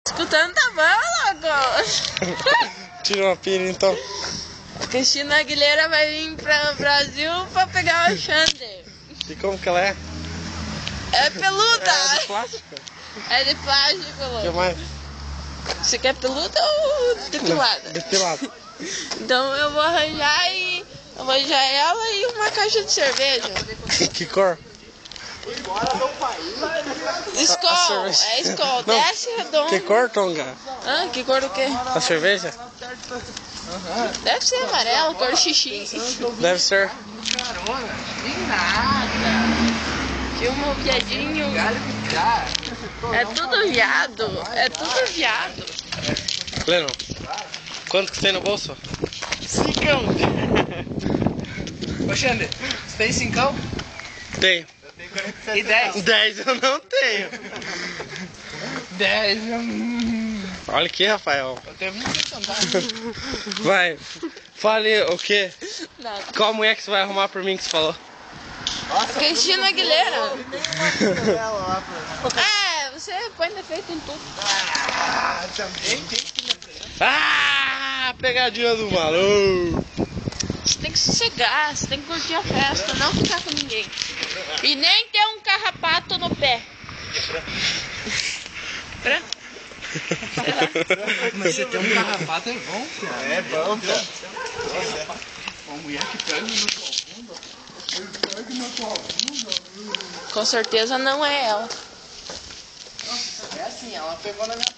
Escutando tá bom, louco. Tira uma pira então. Cristina Aguilera vai vir para o Brasil pra pegar o Xander. E como que ela é? É peluda. É de plástico? É de plástico, O que louco. mais? Você quer peluda ou depilada? Depilado. Então eu vou arranjar ela e uma caixa de cerveja. Que cor? Skol, é Skol, Não. desce redondo. Que cor, Tonga? Ah, que cor do quê? A cerveja? Deve ser amarelo, cor de xixi. Deve ser. De nada. Filma o viadinho. É tudo viado. É tudo viado. Leno, quanto que tem no bolso? 5. Ô Xander, você tem 5? Tenho. Eu tenho 47. E 10? 10 eu não tenho. 10. Olha aqui, Rafael. Eu tenho 25 centavos. Vai, fale o quê? Nada. Qual mulher que você vai arrumar por mim que você falou? Cristina Aguilera. É, você põe defeito em tudo. Ah, também tem que me aprender. Ah, pegadinha do maluco. Você tem que sossegar, você tem que curtir a festa, não ficar com ninguém. E nem ter um carrapato no pé. Pra... Mas você tem um carrapato é bom, cara. É bom, cara. Uma mulher que pega na tua bunda. Pega na tua bunda. Com certeza não é ela. É assim, ela pegou na minha